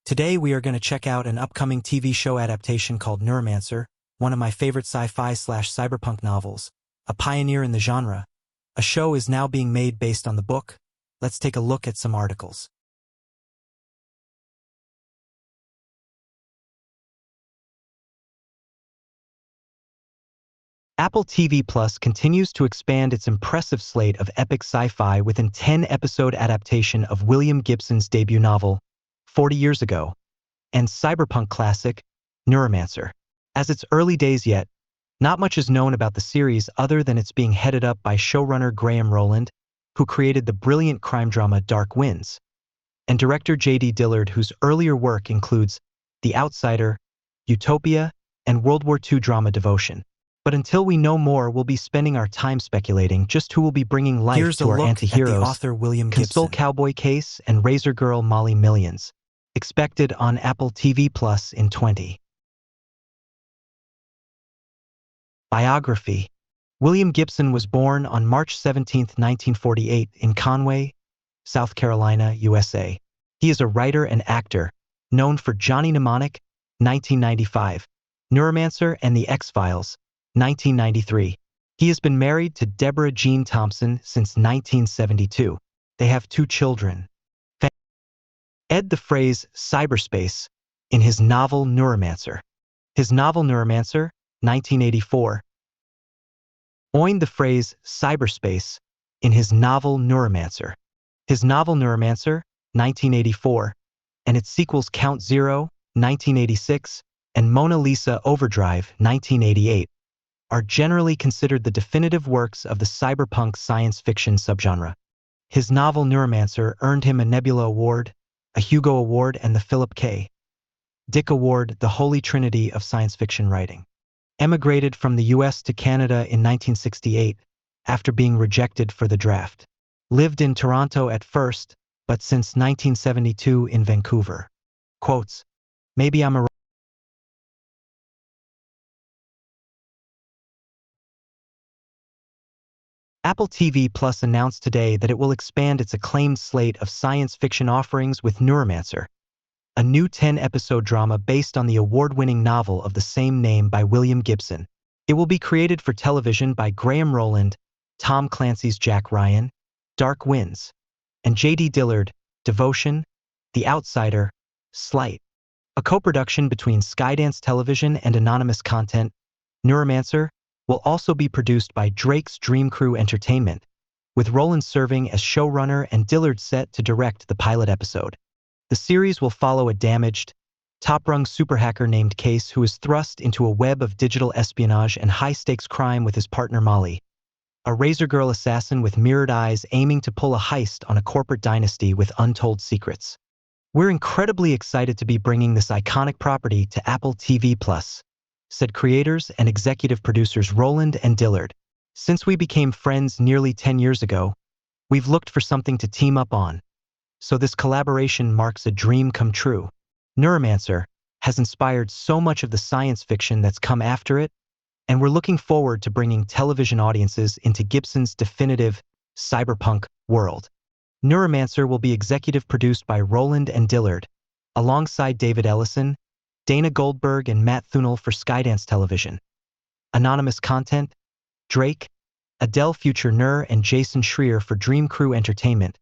Today we are going to check out an upcoming TV show adaptation called Neuromancer, one of my favorite sci-fi/cyberpunk novels, a pioneer in the genre. A show is now being made based on the book. Let's take a look at some articles. Apple TV Plus continues to expand its impressive slate of epic sci-fi with a 10-episode adaptation of William Gibson's debut novel, 40 years ago, and cyberpunk classic, Neuromancer. As its early days yet, not much is known about the series other than it's being headed up by showrunner Graham Roland, who created the brilliant crime drama Dark Winds, and director Dillard, whose earlier work includes The Outsider, Utopia, and World War II drama Devotion. But until we know more, we'll be spending our time speculating just who will be bringing life to our antiheroes, the author William Gibson, Console-Cowboy Case, and razorgirl Molly Millions, expected on Apple TV Plus in 20. Biography. William Gibson was born on March 17, 1948 in Conway, South Carolina, USA. He is a writer and actor, known for Johnny Mnemonic, 1995, Neuromancer and The X-Files, 1993. He has been married to Deborah Jean Thompson since 1972. They have 2 children. The phrase cyberspace in his novel Neuromancer. His novel Neuromancer, 1984, coined the phrase cyberspace in his novel Neuromancer. His novel Neuromancer, 1984, and its sequels Count Zero, 1986, and Mona Lisa Overdrive, 1988, are generally considered the definitive works of the cyberpunk science fiction subgenre. His novel Neuromancer earned him a Nebula Award, a Hugo Award, and the Philip K. Dick Award, the holy trinity of science fiction writing. Emigrated from the US to Canada in 1968 after being rejected for the draft. Lived in Toronto at first, but since 1972 in Vancouver. Quotes, "Maybe I'm a Apple TV Plus announced today that it will expand its acclaimed slate of science fiction offerings with Neuromancer, a new 10-episode drama based on the award-winning novel of the same name by William Gibson. It will be created for television by Graham Roland, Tom Clancy's Jack Ryan, Dark Winds, and J.D. Dillard, Devotion, The Outsider, Slate. A co-production between Skydance Television and Anonymous Content, Neuromancer will also be produced by Drake's Dream Crew Entertainment, with Roland serving as showrunner and Dillard set to direct the pilot episode. The series will follow a damaged, top-rung super hacker named Case who is thrust into a web of digital espionage and high-stakes crime with his partner Molly, a razorgirl assassin with mirrored eyes aiming to pull a heist on a corporate dynasty with untold secrets. We're incredibly excited to be bringing this iconic property to Apple TV Plus, said creators and executive producers Roland and Dillard. Since we became friends nearly 10 years ago, we've looked for something to team up on. So this collaboration marks a dream come true. Neuromancer has inspired so much of the science fiction that's come after it, and we're looking forward to bringing television audiences into Gibson's definitive cyberpunk world. Neuromancer will be executive produced by Roland and Dillard, alongside David Ellison, Dana Goldberg, and Matt Thunel for Skydance Television. Anonymous Content, Drake, Adele Future Nur, and Jason Schreier for Dream Crew Entertainment,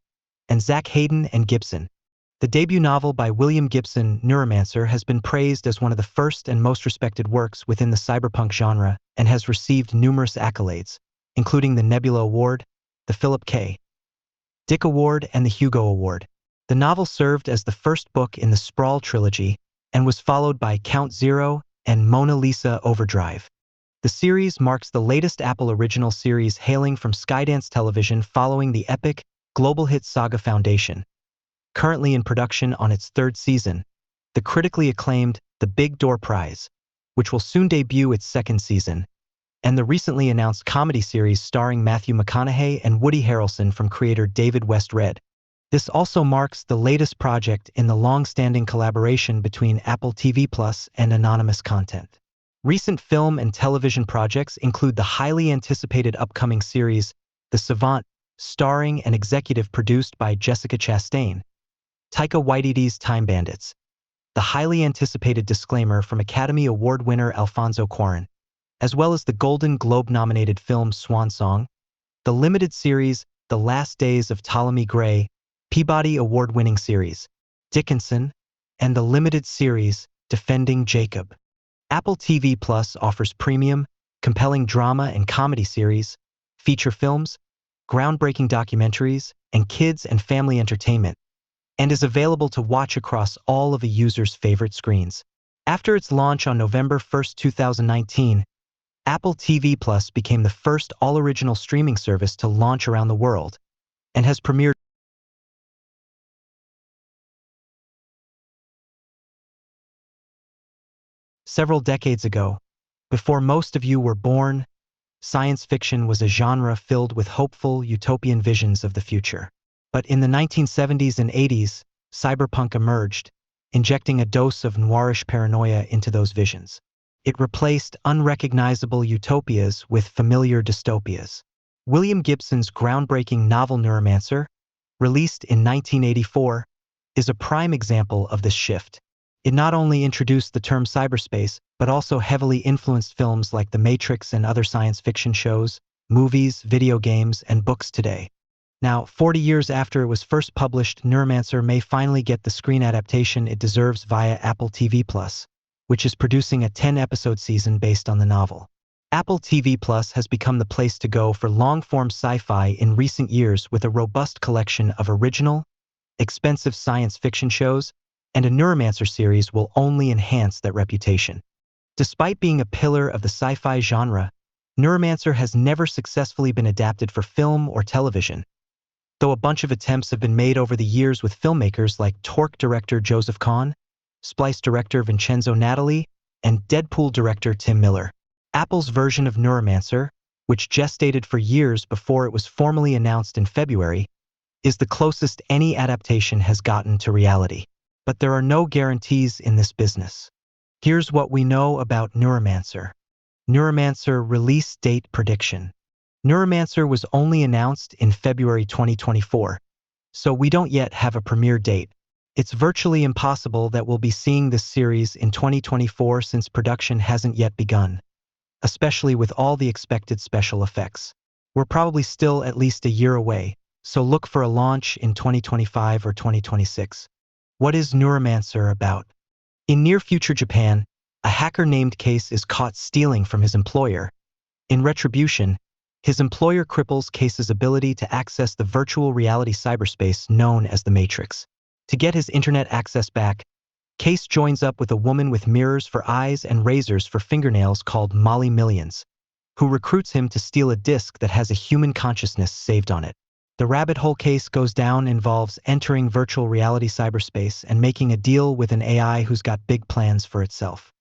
and Zach Hayden and Gibson. The debut novel by William Gibson, Neuromancer, has been praised as one of the first and most respected works within the cyberpunk genre and has received numerous accolades, including the Nebula Award, the Philip K. Dick Award, and the Hugo Award. The novel served as the first book in the Sprawl trilogy and was followed by Count Zero and Mona Lisa Overdrive. The series marks the latest Apple original series hailing from Skydance Television following the epic, global hit saga Foundation. Currently in production on its 3rd season, the critically acclaimed The Big Door Prize, which will soon debut its 2nd season, and the recently announced comedy series starring Matthew McConaughey and Woody Harrelson from creator David West Red. This also marks the latest project in the long-standing collaboration between Apple TV Plus and Anonymous Content. Recent film and television projects include the highly anticipated upcoming series, The Savant, starring and executive produced by Jessica Chastain, Taika Waititi's Time Bandits, the highly anticipated Disclaimer from Academy Award winner Alfonso Cuarón, as well as the Golden Globe-nominated film Swan Song, the limited series The Last Days of Ptolemy Gray, Peabody Award-winning series Dickinson, and the limited series Defending Jacob. Apple TV Plus offers premium, compelling drama and comedy series, feature films, groundbreaking documentaries, and kids and family entertainment, and is available to watch across all of a user's favorite screens. After its launch on November 1, 2019, Apple TV Plus became the first all-original streaming service to launch around the world, and has premiered several decades ago. Before most of you were born, science fiction was a genre filled with hopeful, utopian visions of the future. But in the 1970s and 80s, cyberpunk emerged, injecting a dose of noirish paranoia into those visions. It replaced unrecognizable utopias with familiar dystopias. William Gibson's groundbreaking novel Neuromancer, released in 1984, is a prime example of this shift. It not only introduced the term cyberspace, but also heavily influenced films like The Matrix and other science fiction shows, movies, video games, and books today. Now, 40 years after it was first published, Neuromancer may finally get the screen adaptation it deserves via Apple TV Plus, which is producing a 10-episode season based on the novel. Apple TV Plus has become the place to go for long-form sci-fi in recent years with a robust collection of original, expensive science fiction shows, and a Neuromancer series will only enhance that reputation. Despite being a pillar of the sci-fi genre, Neuromancer has never successfully been adapted for film or television, though a bunch of attempts have been made over the years with filmmakers like Torque director Joseph Kahn, Splice director Vincenzo Natali, and Deadpool director Tim Miller. Apple's version of Neuromancer, which gestated for years before it was formally announced in February, is the closest any adaptation has gotten to reality. But there are no guarantees in this business. Here's what we know about Neuromancer. Neuromancer release date prediction. Neuromancer was only announced in February 2024, so we don't yet have a premiere date. It's virtually impossible that we'll be seeing this series in 2024 since production hasn't yet begun, especially with all the expected special effects. We're probably still at least a year away, so look for a launch in 2025 or 2026. What is Neuromancer about? In near-future Japan, a hacker named Case is caught stealing from his employer. In retribution, his employer cripples Case's ability to access the virtual reality cyberspace known as the Matrix. To get his internet access back, Case joins up with a woman with mirrors for eyes and razors for fingernails called Molly Millions, who recruits him to steal a disk that has a human consciousness saved on it. The rabbit hole Case goes down involves entering virtual reality cyberspace and making a deal with an AI who's got big plans for itself.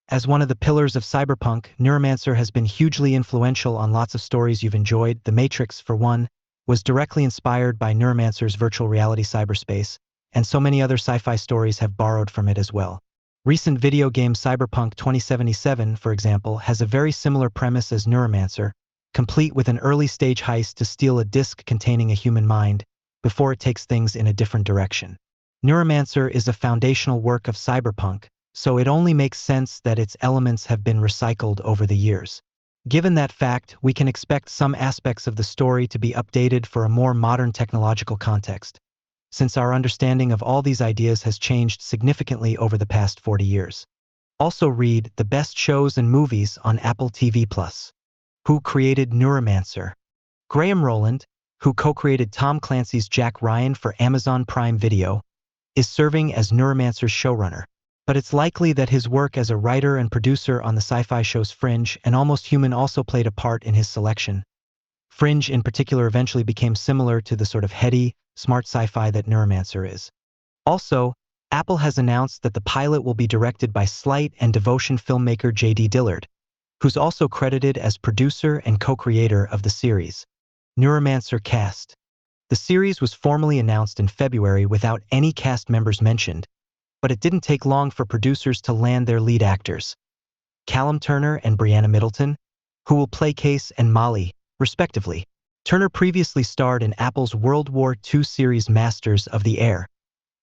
As one of the pillars of cyberpunk, Neuromancer has been hugely influential on lots of stories you've enjoyed. The Matrix, for one, was directly inspired by Neuromancer's virtual reality cyberspace, and so many other sci-fi stories have borrowed from it as well. Recent video game Cyberpunk 2077, for example, has a very similar premise as Neuromancer, complete with an early-stage heist to steal a disk containing a human mind, before it takes things in a different direction. Neuromancer is a foundational work of cyberpunk, so it only makes sense that its elements have been recycled over the years. Given that fact, we can expect some aspects of the story to be updated for a more modern technological context, since our understanding of all these ideas has changed significantly over the past 40 years. Also read the best shows and movies on Apple TV+. Who created Neuromancer? Graham Roland, who co-created Tom Clancy's Jack Ryan for Amazon Prime Video, is serving as Neuromancer's showrunner. But it's likely that his work as a writer and producer on the sci-fi shows Fringe and Almost Human also played a part in his selection. Fringe in particular eventually became similar to the sort of heady, smart sci-fi that Neuromancer is. Also, Apple has announced that the pilot will be directed by Slate and Devotion filmmaker J.D. Dillard, who's also credited as producer and co-creator of the series. Neuromancer cast. The series was formally announced in February without any cast members mentioned, but it didn't take long for producers to land their lead actors. Callum Turner and Brianna Middleton, who will play Case and Molly, respectively. Turner previously starred in Apple's World War II series Masters of the Air,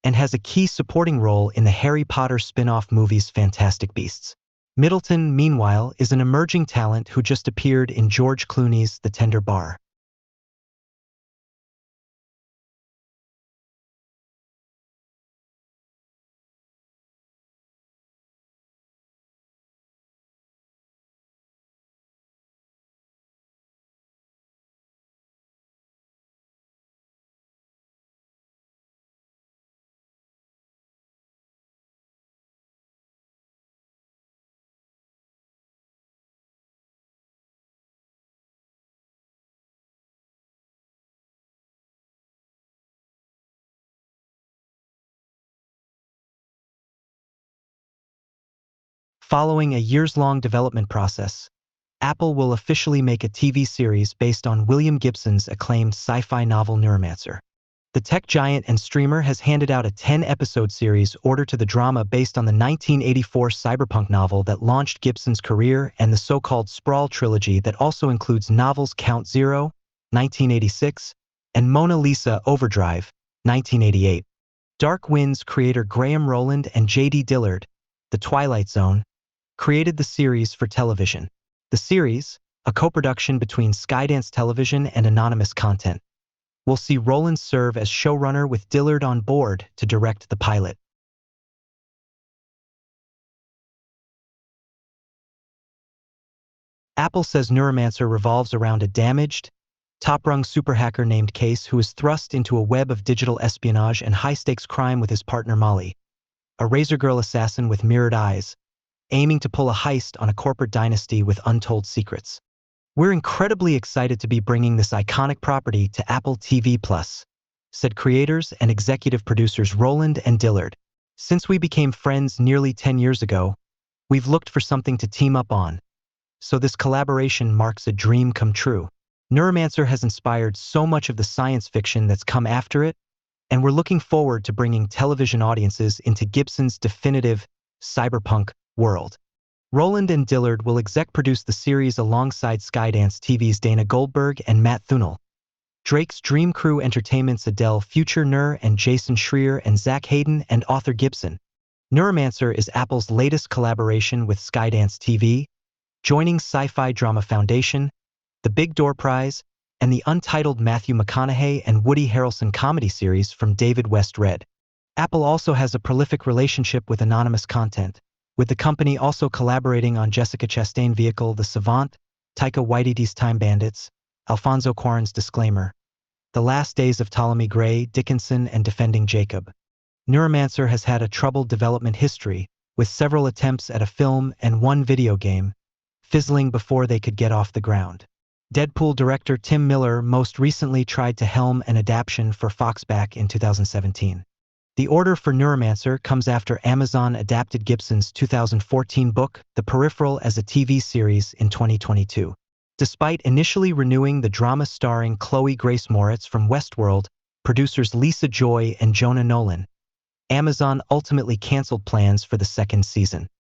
and has a key supporting role in the Harry Potter spin-off movies Fantastic Beasts. Middleton, meanwhile, is an emerging talent who just appeared in George Clooney's The Tender Bar. Following a years-long development process, Apple will officially make a TV series based on William Gibson's acclaimed sci-fi novel Neuromancer. The tech giant and streamer has handed out a 10-episode series order to the drama based on the 1984 Cyberpunk novel that launched Gibson's career and the so-called Sprawl trilogy that also includes novels Count Zero, 1986, and Mona Lisa Overdrive, 1988. Dark Winds creator Graham Roland and J.D. Dillard, The Twilight Zone, created the series for television. The series, a co-production between Skydance Television and Anonymous Content, will see Roland serve as showrunner with Dillard on board to direct the pilot. Apple says Neuromancer revolves around a damaged, top-rung super hacker named Case who is thrust into a web of digital espionage and high-stakes crime with his partner Molly, a razorgirl assassin with mirrored eyes, aiming to pull a heist on a corporate dynasty with untold secrets. We're incredibly excited to be bringing this iconic property to Apple TV+, said creators and executive producers Roland and Dillard. Since we became friends nearly 10 years ago, we've looked for something to team up on, so this collaboration marks a dream come true. Neuromancer has inspired so much of the science fiction that's come after it, and we're looking forward to bringing television audiences into Gibson's definitive cyberpunk world. Roland and Dillard will exec-produce the series alongside Skydance TV's Dana Goldberg and Matt Thunel, Drake's Dream Crew Entertainment's Adele Future and Jason Schreier and Zach Hayden and Arthur Gibson. Neuromancer is Apple's latest collaboration with Skydance TV, joining Sci-Fi Drama Foundation, the Big Door Prize, and the untitled Matthew McConaughey and Woody Harrelson comedy series from David West Red. Apple also has a prolific relationship with Anonymous Content, with the company also collaborating on Jessica Chastain's vehicle The Savant, Taika Waititi's Time Bandits, Alfonso Cuarón's Disclaimer, The Last Days of Ptolemy Gray, Dickinson, and Defending Jacob. Neuromancer has had a troubled development history, with several attempts at a film and one video game, fizzling before they could get off the ground. Deadpool director Tim Miller most recently tried to helm an adaptation for Fox back in 2017. The order for Neuromancer comes after Amazon adapted Gibson's 2014 book, The Peripheral, as a TV series in 2022. Despite initially renewing the drama starring Chloe Grace Moritz from Westworld, producers Lisa Joy and Jonah Nolan, Amazon ultimately canceled plans for the second season.